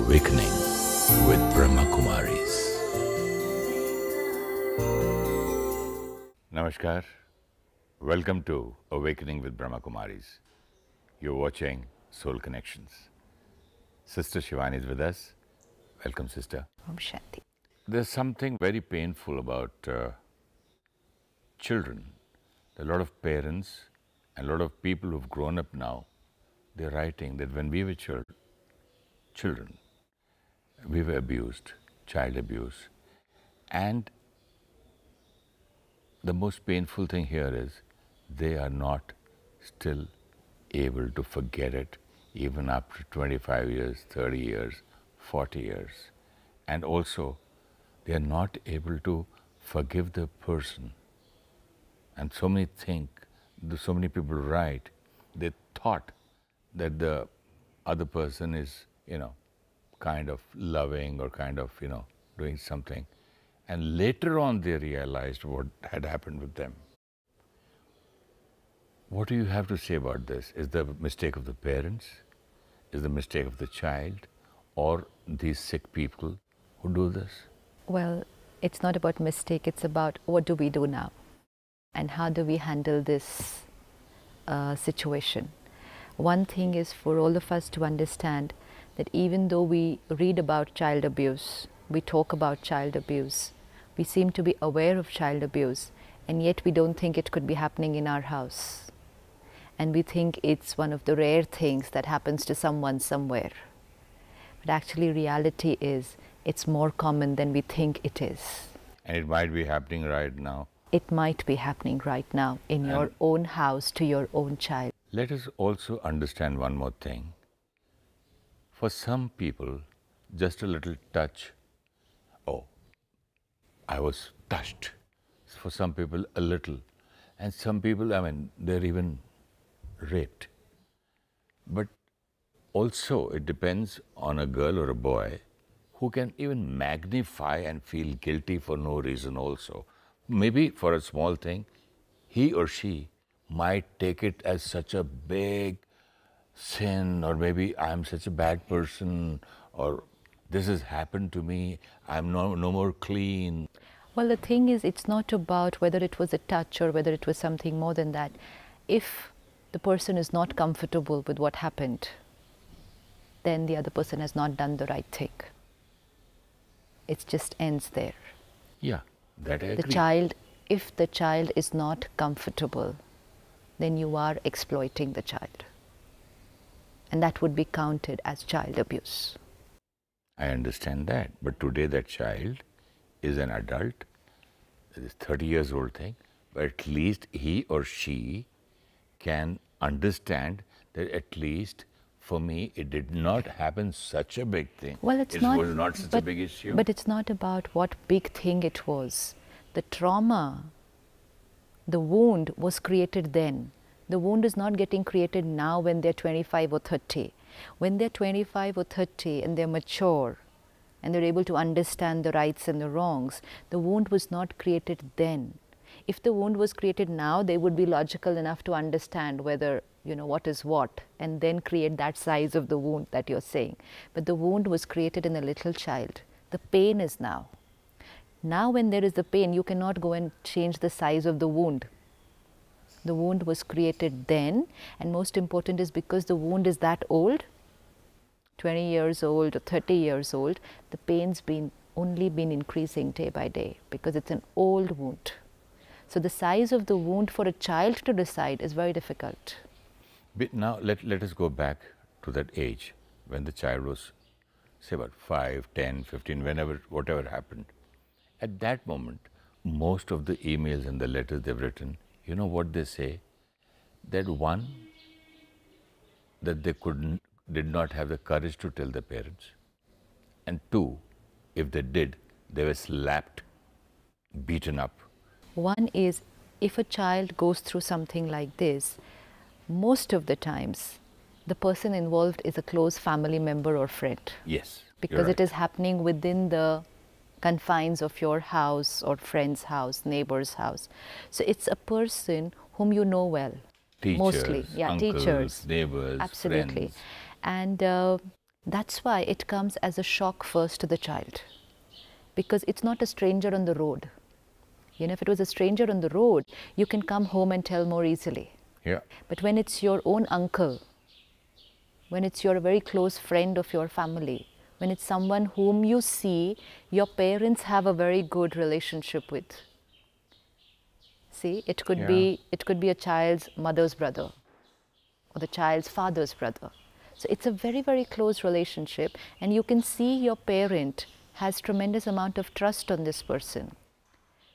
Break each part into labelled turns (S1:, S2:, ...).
S1: Awakening with Brahma Kumaris. Namaskar. Welcome to Awakening with Brahma Kumaris. You're watching Soul Connections. Sister Shivani is with us. Welcome, Sister.
S2: Om Shanti.
S1: There's something very painful about children. A lot of parents and a lot of people who've grown up now, they're writing that when we were children, we were abused, child abuse. And the most painful thing here is they are not still able to forget it even after 25 years, 30 years, 40 years. And also, they are not able to forgive the person. And so many people write, they thought that the other person is, kind of loving or kind of, doing something. And later on they realized what had happened with them. What do you have to say about this? Is the mistake of the parents? Is the mistake of the child? Or these sick people who do this?
S2: Well, it's not about mistake, it's about what do we do now? And how do we handle this situation? One thing is for all of us to understand that even though we read about child abuse, we talk about child abuse, we seem to be aware of child abuse, and yet we don't think it could be happening in our house. And we think it's one of the rare things that happens to someone somewhere. But actually reality is, it's more common than we think it is.
S1: And it might be happening right now.
S2: It might be happening right now in your own house to your own child.
S1: Let us also understand one more thing. For some people, just a little touch, oh, I was touched. For some people, a little. And some people, they're even raped. But also, it depends on a girl or a boy who can even magnify and feel guilty for no reason also. Maybe for a small thing, he or she might take it as such a big sin, or maybe I'm such a bad person, or this has happened to me, I'm no more clean.
S2: Well, the thing is, it's not about whether it was a touch or whether it was something more than that. If the person is not comfortable with what happened, then the other person has not done the right thing. It just ends there.
S1: Yeah, that I agree.
S2: If the child is not comfortable, then you are exploiting the child. And that would be counted as child abuse.
S1: I understand that. But today that child is an adult, it is 30 years old thing, but at least he or she can understand that at least for me it did not happen such a big thing.
S2: Well,
S1: it was not such a big issue.
S2: But it's not about what big thing it was. The trauma, the wound was created then. The wound is not getting created now when they're 25 or 30. When they're 25 or 30 and they're mature and they're able to understand the rights and the wrongs, the wound was not created then. If the wound was created now, they would be logical enough to understand whether, what is what, and then create that size of the wound that you're saying. But the wound was created in a little child. The pain is now. Now when there is the pain, you cannot go and change the size of the wound. The wound was created then, and most important is because the wound is that old, 20 years old or 30 years old, the pain's only been increasing day by day because it's an old wound. So the size of the wound for a child to decide is very difficult.
S1: But now let us go back to that age when the child was, say about 5, 10, 15, whatever happened. At that moment, most of the emails and the letters they've written, you know what they say? That one, that they did not have the courage to tell their parents. And two, if they did, they were slapped, beaten up.
S2: One is, if a child goes through something like this, most of the times, the person involved is a close family member or friend.
S1: Yes.
S2: Because it is happening within the confines of your house or friend's house, neighbor's house. So it's a person whom you know well.
S1: Teachers,
S2: mostly,
S1: uncles,
S2: teachers,
S1: neighbors,
S2: absolutely.
S1: friends.
S2: And That's why it comes as a shock first to the child, because it's not a stranger on the road. You know, if it was a stranger on the road, you can come home and tell more easily.
S1: Yeah.
S2: But when it's your own uncle, when it's your very close friend of your family, when it's someone whom you see your parents have a very good relationship with. See, it could be a child's mother's brother or the child's father's brother. So it's a very, very close relationship, and you can see your parent has tremendous amount of trust on this person.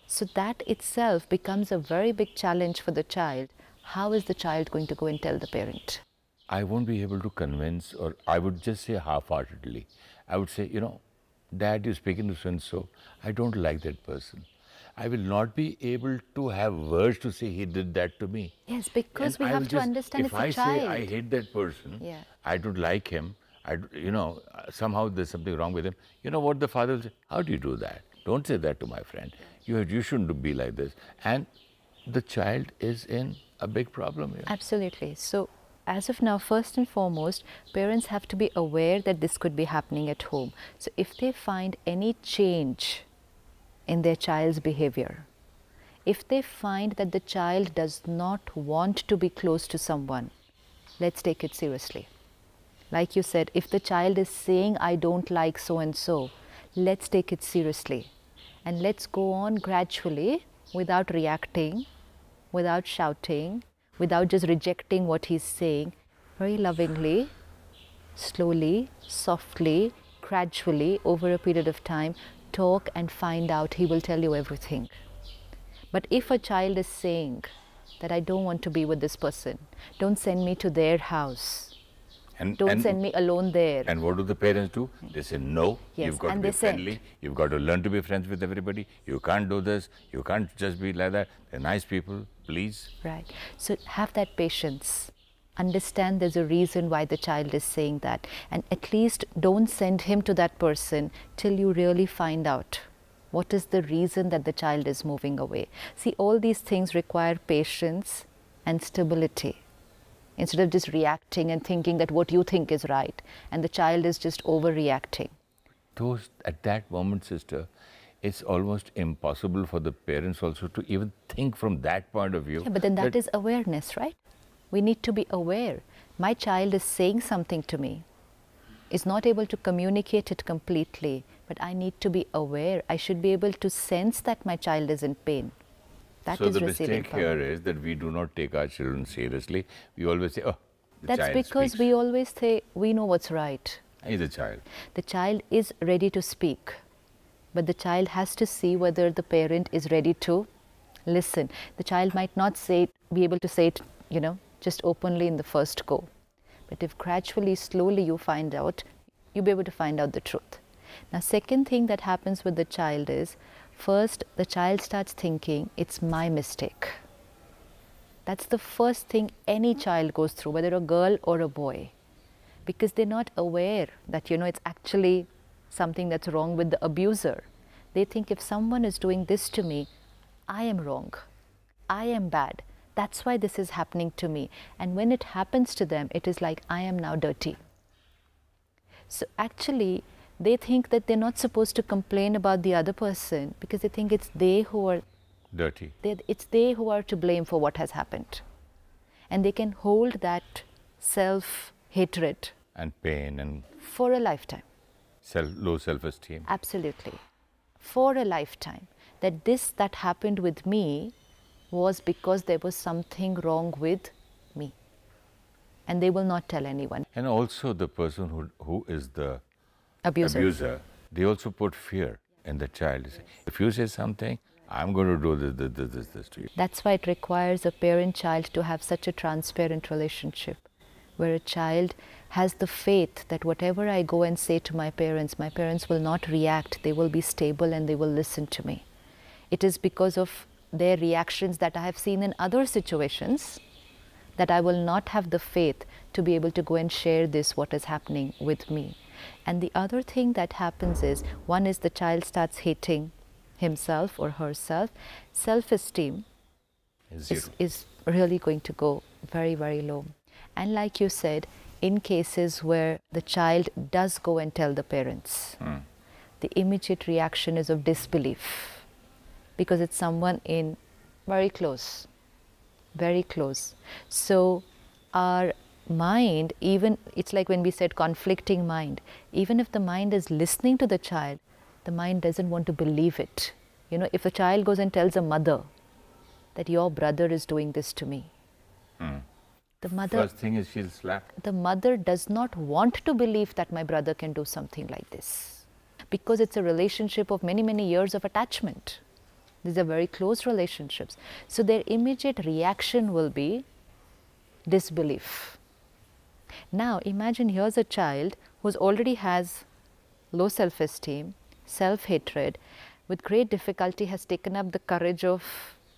S2: So that itself becomes a very big challenge for the child. How is the child going to go and tell the parent?
S1: I won't be able to convince, or I would just say half-heartedly. I would say, you know, Dad, you're speaking to so-and-so. I don't like that person. I will not be able to have words to say he did that to me.
S2: Yes, because
S1: And
S2: we
S1: I
S2: have
S1: will
S2: to understand it's a child.
S1: If I say I hate that person,
S2: Yeah.
S1: I don't like him, somehow there's something wrong with him. You know what the father will say? How do you do that? Don't say that to my friend. You shouldn't be like this. And the child is in a big problem here.
S2: Absolutely. So as of now, first and foremost, parents have to be aware that this could be happening at home. So if they find any change in their child's behavior, if they find that the child does not want to be close to someone, let's take it seriously. Like you said, if the child is saying, I don't like so and so, let's take it seriously. And let's go on gradually without reacting, without shouting, without just rejecting what he's saying, very lovingly, slowly, softly, gradually, over a period of time, talk and find out. He will tell you everything. But if a child is saying that I don't want to be with this person, don't send me to their house, don't send me alone there.
S1: And what do the parents do? They say, no,
S2: Yes,
S1: you've got to
S2: and
S1: be
S2: they send.
S1: friendly, you've got to learn to be friends with everybody, you can't do this, you can't just be like that, they're nice people, please.
S2: Right. So have that patience. Understand there's a reason why the child is saying that, and at least don't send him to that person till you really find out what is the reason that the child is moving away. See, all these things require patience and stability. Instead of just reacting and thinking that what you think is right, and the child is just overreacting.
S1: At that moment, sister, it's almost impossible for the parents also to even think from that point of view.
S2: Yeah, but then that is awareness, right? We need to be aware. My child is saying something to me, is not able to communicate it completely, but I need to be aware. I should be able to sense that my child is in pain. That
S1: so
S2: is
S1: the
S2: receiving
S1: mistake here is that we do not take our children seriously. We always say, oh, the
S2: That's
S1: child
S2: because
S1: speaks.
S2: we always say we know what's right.
S1: He's a child.
S2: The child is ready to speak, but the child has to see whether the parent is ready to listen. The child might not be able to say it, just openly in the first go. But if gradually, slowly you find out, you'll be able to find out the truth. Now, second thing that happens with the child is, first, the child starts thinking, it's my mistake. That's the first thing any child goes through, whether a girl or a boy, because they're not aware that, it's actually something that's wrong with the abuser. They think if someone is doing this to me, I am wrong, I am bad. That's why this is happening to me. And when it happens to them, it is like, I am now dirty. So actually, they think that they're not supposed to complain about the other person because they think it's they who are
S1: Dirty.
S2: It's they who are to blame for what has happened. And they can hold that self-hatred
S1: And pain and
S2: for a lifetime.
S1: low self-esteem.
S2: Absolutely. For a lifetime. That happened with me was because there was something wrong with me. And they will not tell anyone.
S1: And also the person who is the
S2: Abuser.
S1: they also put fear in the child. If you say something, I'm going to do this to you.
S2: That's why it requires a parent-child to have such a transparent relationship, where a child has the faith that whatever I go and say to my parents will not react, they will be stable and they will listen to me. It is because of their reactions that I have seen in other situations that I will not have the faith to be able to go and share what is happening with me. And the other thing that happens is, one is the child starts hating himself or herself. Self-esteem is really going to go very, very low. And like you said, in cases where the child does go and tell the parents, the immediate reaction is of disbelief, because it's someone in very close, very close. So our mind, even, it's like when we said conflicting mind, even if the mind is listening to the child, the mind doesn't want to believe it. You know, if a child goes and tells a mother that your brother is doing this to me, the mother,
S1: first thing is she'll slap.
S2: the mother does not want to believe that my brother can do something like this, because it's a relationship of many, many years of attachment. These are very close relationships. So their immediate reaction will be disbelief. Now imagine here's a child who already has low self-esteem, self-hatred, with great difficulty has taken up the courage of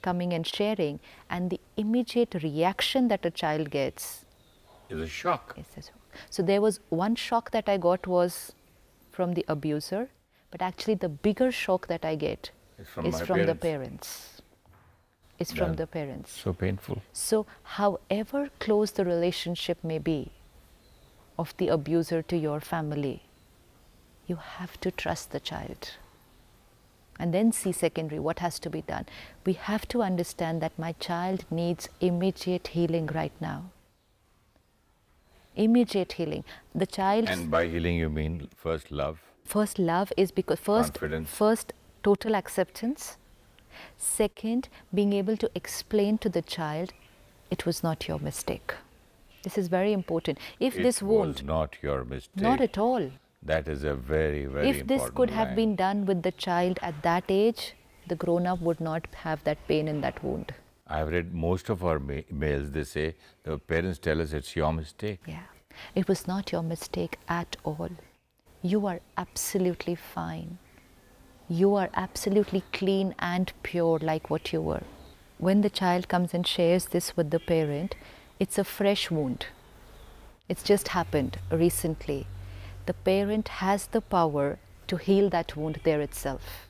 S2: coming and sharing, and the immediate reaction that a child gets
S1: Is a shock.
S2: is, so there was one shock that I got was from the abuser, but actually the bigger shock that I get
S1: It's from
S2: is
S1: my
S2: from the
S1: parents.
S2: parents. It's from the parents.
S1: So painful.
S2: So however close the relationship may be of the abuser to your family, you have to trust the child. And then see secondary, what has to be done. We have to understand that my child needs immediate healing right now. Immediate healing. The child.
S1: And by healing you mean first love?
S2: First love is because
S1: Confidence.
S2: first total acceptance. Second, being able to explain to the child, it was not your mistake. This is very important. If this wound.
S1: It was not your mistake.
S2: Not at all.
S1: That is a very, very
S2: If this
S1: important
S2: could have
S1: line.
S2: been done with the child at that age, the grown-up would not have that pain in that wound.
S1: I've read most of our mails, they say, the parents tell us it's your mistake.
S2: Yeah. It was not your mistake at all. You are absolutely fine. You are absolutely clean and pure like what you were. When the child comes and shares this with the parent, it's a fresh wound. It's just happened recently. The parent has the power to heal that wound there itself.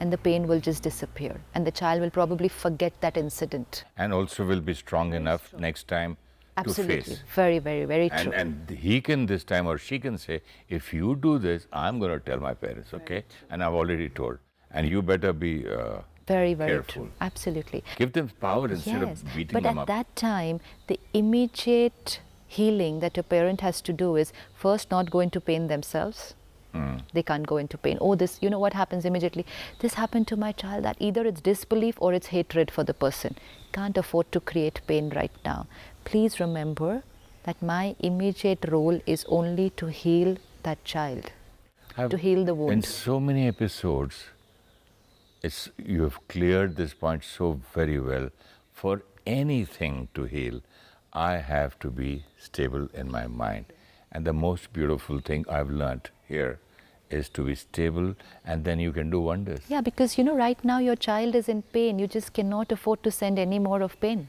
S2: And the pain will just disappear. And the child will probably forget that incident.
S1: And also will be strong enough next time
S2: Absolutely.
S1: to face.
S2: Very, very, very true.
S1: And he can this time, or she can say, if you do this, I'm going to tell my parents, okay? And I've already told. And you better be
S2: very, very
S1: careful.
S2: true. Absolutely.
S1: Give them power instead
S2: Yes,
S1: of beating
S2: but
S1: them
S2: at
S1: up.
S2: that time, the immediate healing that a parent has to do is first not go into pain themselves. They can't go into pain. Oh, this, you know what happens immediately? This happened to my child. That either it's disbelief or it's hatred for the person. Can't afford to create pain right now. Please remember that my immediate role is only to heal that child, to heal the
S1: In
S2: wound.
S1: so many episodes, you have cleared this point so very well. For anything to heal, I have to be stable in my mind. And the most beautiful thing I've learnt here is to be stable, and then you can do wonders.
S2: Yeah, because you know, right now your child is in pain. You just cannot afford to send any more of pain.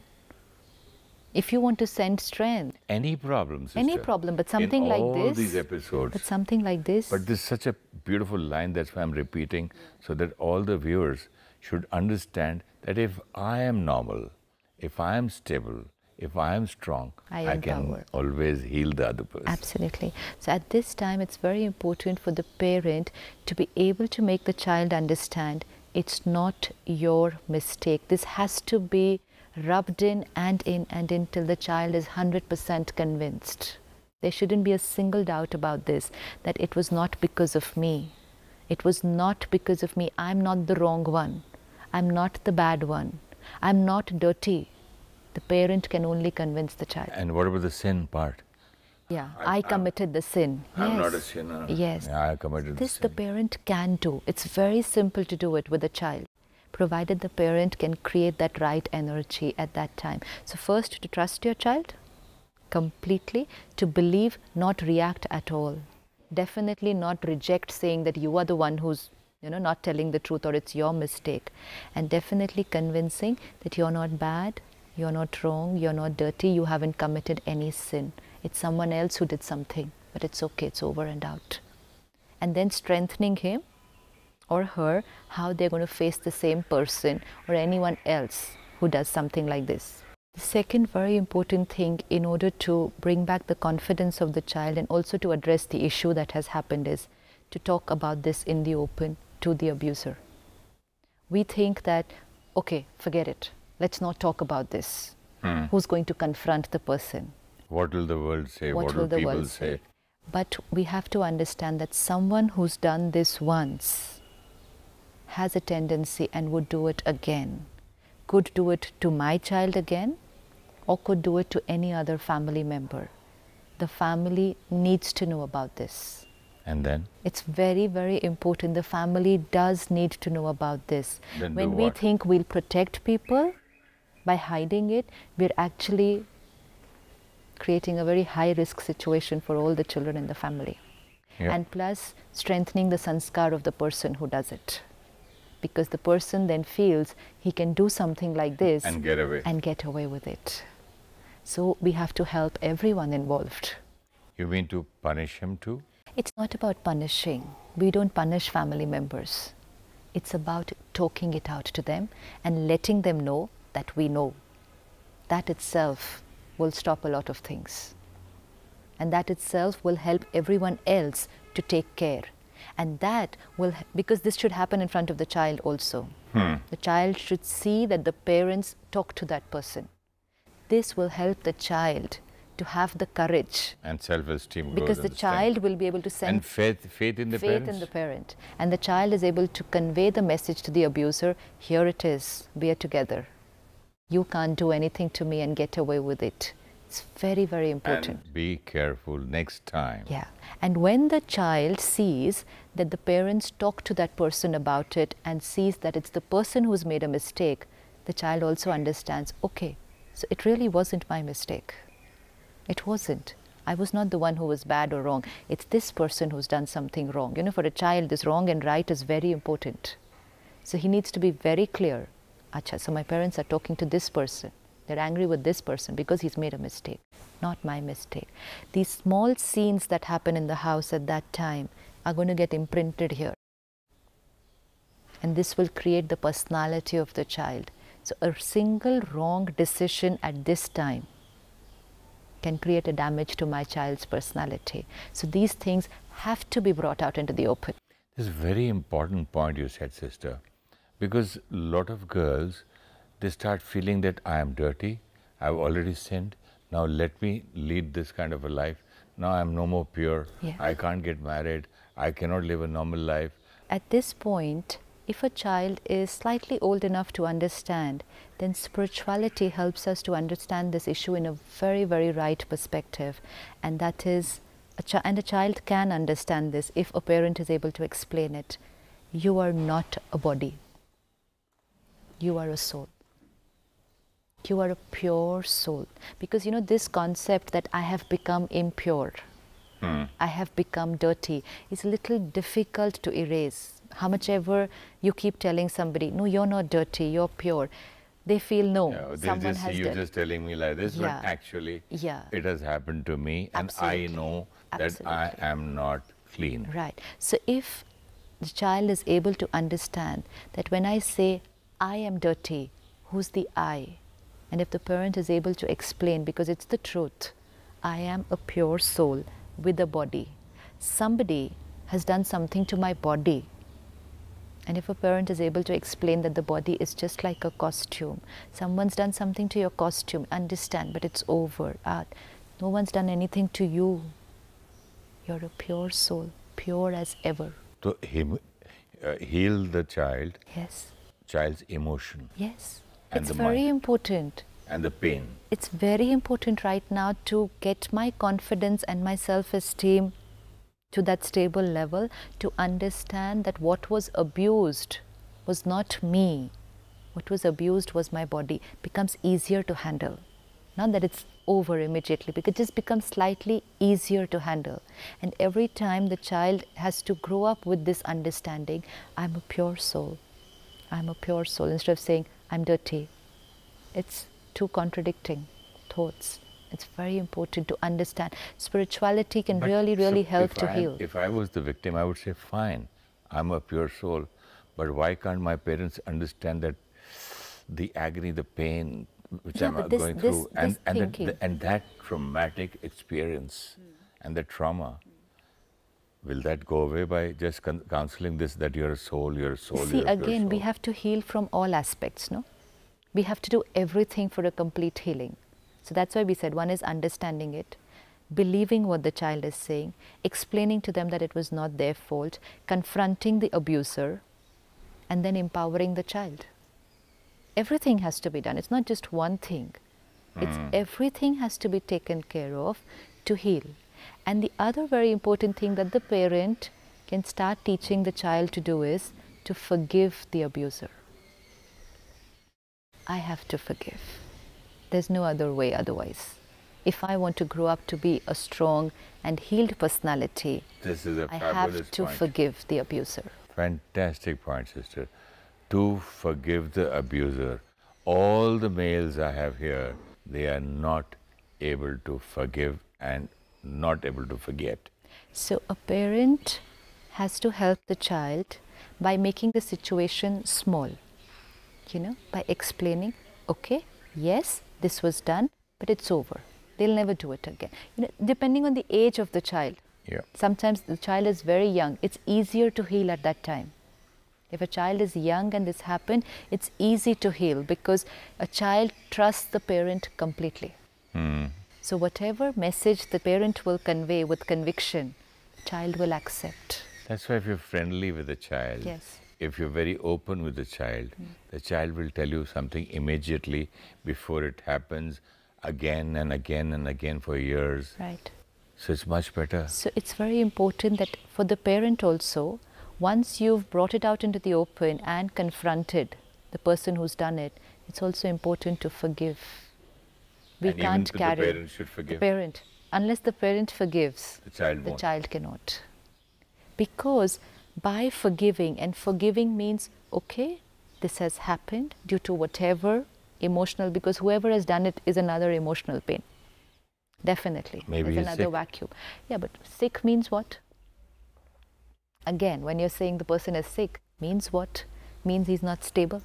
S2: If you want to send strength,
S1: Any problem, sister.
S2: any problem, but something
S1: in
S2: like
S1: all
S2: this.
S1: these episodes.
S2: But something like this.
S1: But this is such a beautiful line, that's why I'm repeating, so that all the viewers should understand that if I am normal, if I am stable, if I am strong, I can
S2: empower.
S1: always heal the other person.
S2: Absolutely. So at this time, it's very important for the parent to be able to make the child understand it's not your mistake. This has to be rubbed in and in till the child is 100% convinced. There shouldn't be a single doubt about this, that it was not because of me. It was not because of me. I'm not the wrong one. I'm not the bad one. I'm not dirty. The parent can only convince the child.
S1: And what about the sin part?
S2: Yeah, I committed the sin.
S1: I'm not a
S2: Yes.
S1: sinner.
S2: Yes.
S1: Yeah, I committed
S2: This
S1: the
S2: the
S1: sin.
S2: parent can do. It's very simple to do it with a child, provided the parent can create that right energy at that time. So first, to trust your child completely, to believe, not react at all. Definitely not reject saying that you are the one who's, you know, not telling the truth or it's your mistake. And definitely convincing that you're not bad, you're not wrong, you're not dirty, you haven't committed any sin. It's someone else who did something, but it's okay, it's over and out. And then strengthening him or her, how they're going to face the same person or anyone else who does something like this. The second very important thing in order to bring back the confidence of the child and also to address the issue that has happened is to talk about this in the open to the abuser. We think that, okay, forget it. Let's not talk about this. Who's going to confront the person?
S1: What will the world say? What will
S2: the
S1: people
S2: world
S1: say?
S2: But we have to understand that someone who's done this once has a tendency and would do it again. Could do it to my child again, or could do it to any other family member. The family needs to know about this.
S1: And then?
S2: It's very, very important. The family does need to know about this.
S1: Then
S2: when
S1: do
S2: we
S1: what?
S2: think we'll protect people by hiding it, we're actually creating a very high risk situation for all the children in the family.
S1: Yeah.
S2: And plus strengthening the sanskar of the person who does it. Because the person then feels he can do something like this
S1: And get away.
S2: and get away with it. So we have to help everyone involved.
S1: You mean to punish him too?
S2: It's not about punishing. We don't punish family members. It's about talking it out to them and letting them know that we know. That itself will stop a lot of things. And that itself will help everyone else to take care. And that will, because this should happen in front of the child also. The child should see that the parents talk to that person. This will help the child to have the courage.
S1: And self-esteem grows.
S2: Because the
S1: and
S2: child
S1: strength.
S2: will be able to send
S1: And faith in the
S2: faith
S1: parents.
S2: in the parent. And the child is able to convey the message to the abuser, here it is, we are together. You can't do anything to me and get away with it. It's very, very important.
S1: And be careful next time.
S2: Yeah. And when the child sees that the parents talk to that person about it and sees that it's the person who's made a mistake, the child also understands, okay, so it really wasn't my mistake. It wasn't. I was not the one who was bad or wrong. It's this person who's done something wrong. You know, for a child, this wrong and right is very important. So he needs to be very clear. Acha, so my parents are talking to this person. They're angry with this person because he's made a mistake, not my mistake. These small scenes that happen in the house at that time are going to get imprinted here. And this will create the personality of the child. So a single wrong decision at this time can create a damage to my child's personality. So these things have to be brought out into the open.
S1: This is a very important point you said, sister, because a lot of girls, they start feeling that I am dirty, I've already sinned, now let me lead this kind of a life. Now I'm no more pure,
S2: Yeah.
S1: I can't get married, I cannot live a normal life.
S2: At this point, if a child is slightly old enough to understand, then spirituality helps us to understand this issue in a very, very right perspective. And that is, a child can understand this if a parent is able to explain it. You are not a body. You are a soul. You are a pure soul. Because you know, this concept that I have become impure, I have become dirty, is a little difficult to erase. How much ever you keep telling somebody, no, you're not dirty, you're pure, they feel no,
S1: Yeah, they
S2: someone
S1: just
S2: has
S1: see you
S2: done.
S1: just telling me like this,
S2: Yeah.
S1: but actually
S2: Yeah.
S1: it has happened to me and
S2: Absolutely.
S1: I know that I
S2: Absolutely.
S1: am not clean.
S2: Right. So if the child is able to understand that when I say I am dirty, who's the I? And if the parent is able to explain, because it's the truth, I am a pure soul with a body. Somebody has done something to my body. And if a parent is able to explain that the body is just like a costume, someone's done something to your costume, understand, but it's over. No one's done anything to you. You're a pure soul, pure as ever.
S1: So heal the
S2: Yes,
S1: child's emotion
S2: yes.
S1: And
S2: It's
S1: the
S2: very
S1: mind.
S2: important.
S1: and the pain.
S2: It's very important right now to get my confidence and my self-esteem to that stable level, to understand that what was abused was not me. What was abused was my body. Becomes easier to handle. Not that it's over immediately, because it just becomes slightly easier to handle. And every time the child has to grow up with this understanding, I'm a pure soul. I'm a pure soul. Instead of saying, I'm dirty. It's two contradicting thoughts. It's very important to understand. Spirituality can
S1: But
S2: really, really
S1: so
S2: help
S1: if
S2: to heal.
S1: If I was the victim, I would say, fine, I'm a pure soul, but why can't my parents understand that the agony, the pain, which
S2: Yeah,
S1: I'm
S2: but this-
S1: going
S2: this-
S1: through,
S2: this thinking.
S1: and that traumatic experience and the trauma, will that go away by just counseling this, that you're a soul, you're a soul,
S2: See,
S1: you're a pure
S2: again, we
S1: soul?
S2: have to heal from all aspects, no? We have to do everything for a complete healing. So that's why we said one is understanding it, believing what the child is saying, explaining to them that it was not their fault, confronting the abuser, and then empowering the child. Everything has to be done. It's not just one thing. It's everything has to be taken care of to heal. And the other very important thing that the parent can start teaching the child to do is to forgive the abuser. I have to forgive. There's no other way otherwise. If I want to grow up to be a strong and healed personality,
S1: This is a
S2: I
S1: fabulous
S2: have to
S1: point.
S2: forgive the abuser.
S1: Fantastic point, sister. To forgive the abuser. All the males I have here, they are not able to forgive and not able to forget.
S2: So a parent has to help the child by making the situation small, by explaining, okay, yes, this was done, but it's over. They'll never do it again. Depending on the age of the child.
S1: Yeah.
S2: Sometimes the child is very young. It's easier to heal at that time. If a child is young and this happened, it's easy to heal because a child trusts the parent completely. So whatever message the parent will convey with conviction, child will accept.
S1: That's why if you're friendly with the child,
S2: Yes.
S1: if you're very open with the child will tell you something immediately before it happens again and again and again for years.
S2: Right.
S1: So it's much better.
S2: So it's very important that for the parent also, once you've brought it out into the open and confronted the person who's done it, it's also important to forgive. We
S1: And
S2: can't
S1: even
S2: carry
S1: the parent should forgive.
S2: the parent. Unless the parent forgives,
S1: The child
S2: the
S1: won't.
S2: child cannot. Because by forgiving, and forgiving means, okay, this has happened due to whatever emotional, because whoever has done it is another emotional pain. Definitely.
S1: Maybe
S2: There's
S1: he's
S2: another
S1: sick.
S2: vacuum. Yeah, but sick means what? Again, when you're saying the person is sick, means what? Means he's not stable.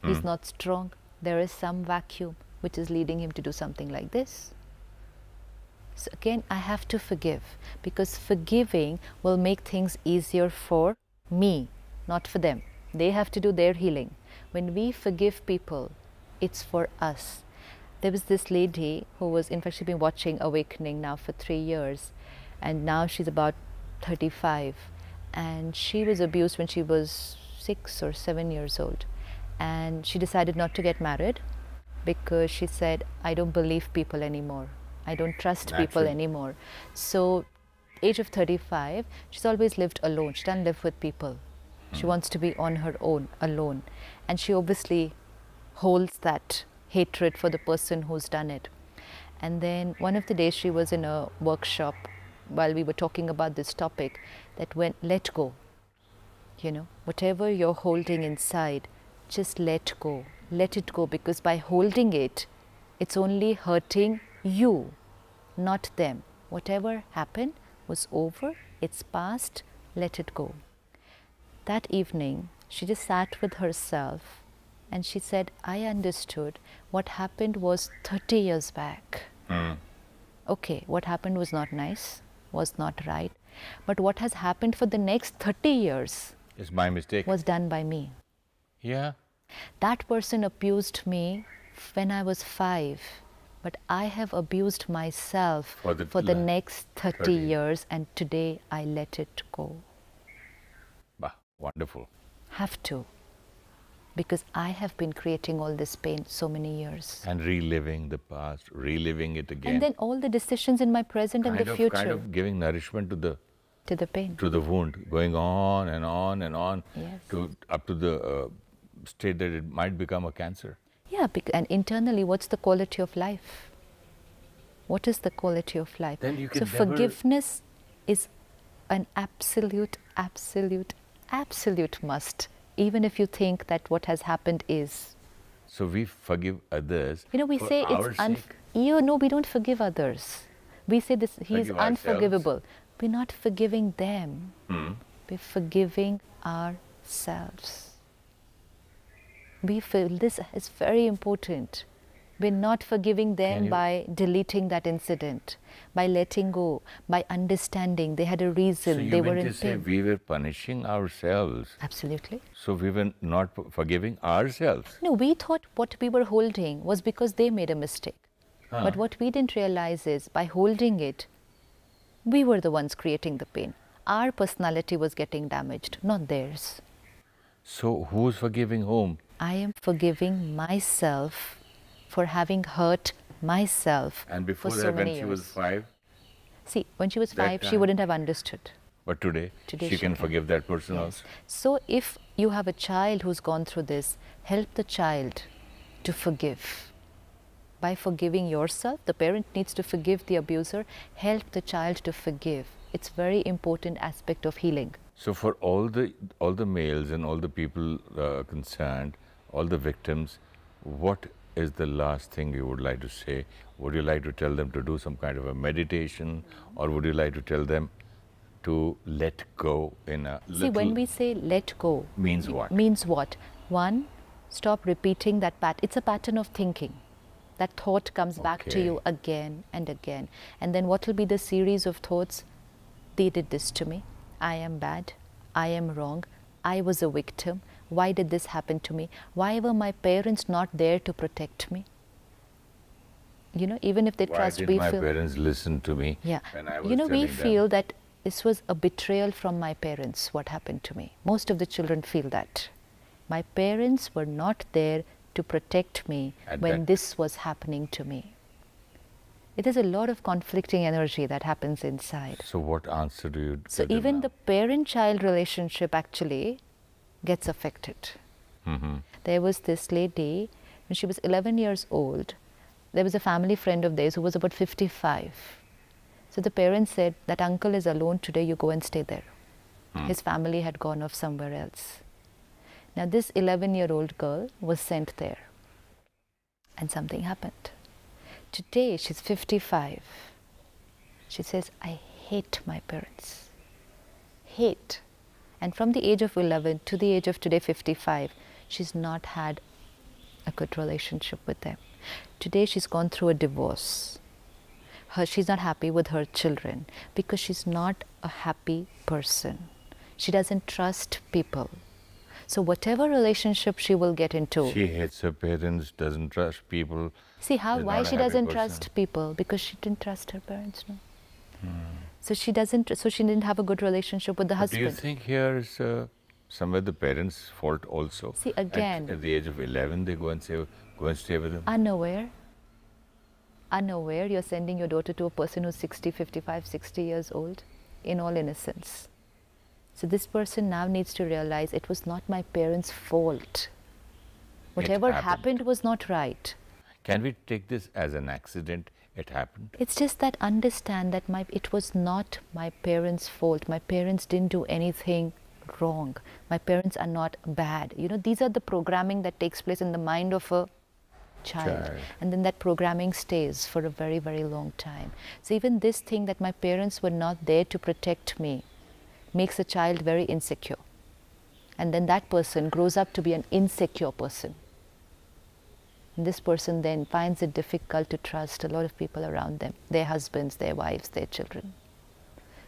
S2: He's not strong. There is some vacuum which is leading him to do something like this. So again, I have to forgive, because forgiving will make things easier for me, not for them. They have to do their healing. When we forgive people, it's for us. There was this lady who was, in fact, she's been watching Awakening now for 3 years, and now she's about 35, and she was abused when she was 6 or 7 years old, and she decided not to get married because she said, I don't believe people anymore. I don't trust people
S1: Naturally.
S2: anymore. So, age of 35, she's always lived alone. She doesn't live with people. She wants to be on her own, alone. And she obviously holds that hatred for the person who's done it. And then one of the days she was in a workshop while we were talking about this topic, that when let go, whatever you're holding inside, just let go. Let it go, because by holding it, it's only hurting you, not them. Whatever happened was over, it's past, let it go. That evening, she just sat with herself and she said, I understood what happened was 30 years back. Okay, what happened was not nice, was not right, but what has happened for the next 30 years
S1: It's my mistake.
S2: was done by me.
S1: Yeah.
S2: That person abused me when I was 5, but I have abused myself
S1: For the
S2: next 30
S1: 30.
S2: years, and today I let it go.
S1: Bah, wonderful.
S2: Have to. Because I have been creating all this pain so many years.
S1: And reliving the past, reliving it again.
S2: And then all the decisions in my present and the future
S1: Kind of giving nourishment
S2: to the pain.
S1: to the wound, going on and on and on,
S2: Yes.
S1: up to the state that it might become a cancer.
S2: Yeah, and internally, what's the quality of life? What is the quality of life?
S1: Then you
S2: So
S1: can never-
S2: forgiveness is an absolute, absolute, absolute must, even if you think that what has happened is.
S1: So we forgive others.
S2: We
S1: for
S2: say
S1: our
S2: it's
S1: sake.
S2: no, we don't forgive others. We say this, he is
S1: Forgive ourselves.
S2: unforgivable. We're not forgiving them. We're forgiving ourselves. We feel this is very important. We're not forgiving them by deleting that incident, by letting go, by understanding they had a reason,
S1: So you
S2: they were
S1: meant
S2: in
S1: to say
S2: pain.
S1: we were punishing ourselves.
S2: Absolutely.
S1: So we were not forgiving ourselves.
S2: No, we thought what we were holding was because they made a mistake. But what we didn't realize is by holding it, we were the ones creating the pain. Our personality was getting damaged, not theirs.
S1: So who's forgiving whom?
S2: I am forgiving myself for having hurt myself
S1: And before
S2: for
S1: that,
S2: so
S1: when
S2: many
S1: she
S2: years.
S1: was 5?
S2: See, when she was
S1: That
S2: 5, she
S1: time.
S2: wouldn't have understood.
S1: But today
S2: Today
S1: she
S2: she
S1: can
S2: can.
S1: forgive that person
S2: Yes.
S1: also.
S2: So if you have a child who's gone through this, help the child to forgive. By forgiving yourself, the parent needs to forgive the abuser, help the child to forgive. It's very important aspect of healing.
S1: So for all the males and all the people concerned, all the victims, what is the last thing you would like to say? Would you like to tell them to do some kind of a meditation, or would you like to tell them to let go in a little?
S2: See, when we say let go,
S1: Means what?
S2: Means what? One, stop repeating that pattern. It's a pattern of thinking. That thought comes back to
S1: Okay.
S2: you again and again. And then what will be the series of thoughts? They did this to me. I am bad. I am wrong. I was a victim. Why did this happen to me? Why were my parents not there to protect me? You know, even if they
S1: Why
S2: trust,
S1: did
S2: we
S1: my
S2: feel.
S1: parents listen to me
S2: Yeah.
S1: when I was
S2: You know, we
S1: telling them?
S2: feel that this was a betrayal from my parents, what happened to me. Most of the children feel that. My parents were not there to protect me
S1: At
S2: when
S1: that-
S2: this was happening to me. It is a lot of conflicting energy that happens inside.
S1: So what answer do you
S2: So
S1: give them
S2: even
S1: now?
S2: the parent-child relationship actually gets affected. There was this lady, when she was 11 years old, there was a family friend of theirs who was about 55. So the parents said, that uncle is alone today, you go and stay there. His family had gone off somewhere else. Now this 11-year-old girl was sent there and something happened. Today she's 55. She says, I hate my parents. Hate. And from the age of 11 to the age of today 55, she's not had a good relationship with them. Today she's gone through a divorce. She's not happy with her children because she's not a happy person. She doesn't trust people. So whatever relationship she will get into,
S1: She hates her parents, doesn't trust people.
S2: see how
S1: is
S2: why
S1: not a
S2: she
S1: happy
S2: doesn't
S1: person.
S2: trust people, because she didn't trust her parents. No. So she didn't have a good relationship with the
S1: Do
S2: husband.
S1: you think here is somewhere the parents' fault also?
S2: See, again-
S1: At the age of 11, they go and say, go and stay with them.
S2: Unaware, you're sending your daughter to a person who's 60, 55, 60 years old, in all innocence. So this person now needs to realize it was not my parents' fault. Whatever happened was not right.
S1: Can we take this as an accident? It happened.
S2: It's just that understand that it was not my parents' fault. My parents didn't do anything wrong. My parents are not bad. You know, these are the programming that takes place in the mind of a child. And then that programming stays for a very, very long time. So even this thing that my parents were not there to protect me makes a child very insecure. And then that person grows up to be an insecure person. And this person then finds it difficult to trust a lot of people around them, their husbands, their wives, their children.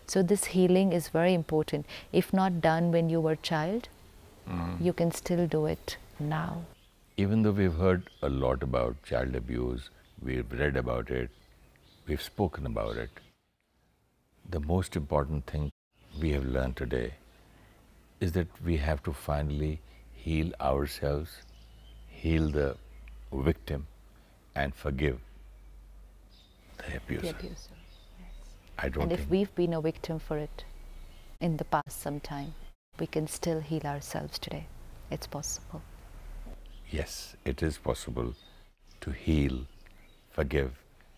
S2: So this healing is very important. If not done when you were a child, you can still do it now.
S1: Even though we've heard a lot about child abuse, we've read about it, we've spoken about it, the most important thing we have learned today is that we have to finally heal ourselves, heal the victim, and forgive the abuser.
S2: The abuser.
S1: I don't
S2: And if
S1: think
S2: we've been a victim for it in the past sometime, we can still heal ourselves today. It's possible.
S1: yes, it is possible to heal, forgive,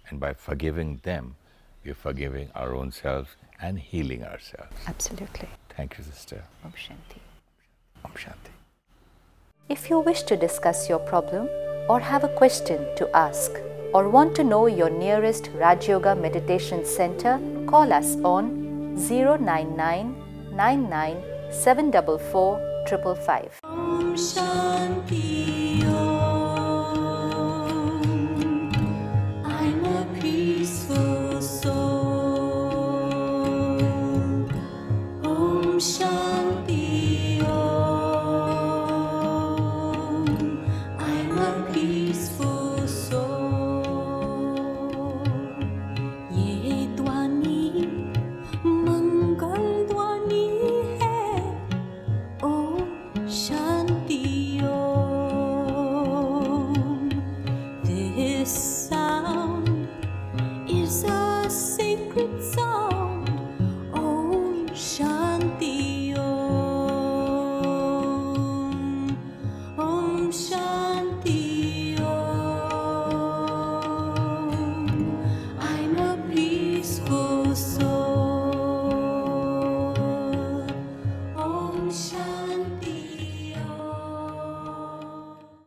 S1: and by forgiving them, we're forgiving our own selves and healing ourselves.
S2: Absolutely.
S1: Thank you, sister.
S2: Om Shanti.
S1: Om Shanti.
S2: If you wish to discuss your problem or have a question to ask or want to know your nearest Rajyoga Meditation Center, call us on 099 99 744 555.
S3: Shanti Om. Shanti Om. I'm a peaceful soul. Ye Dwani Mangal Dwani hai. Om Shanti Om. This sound is a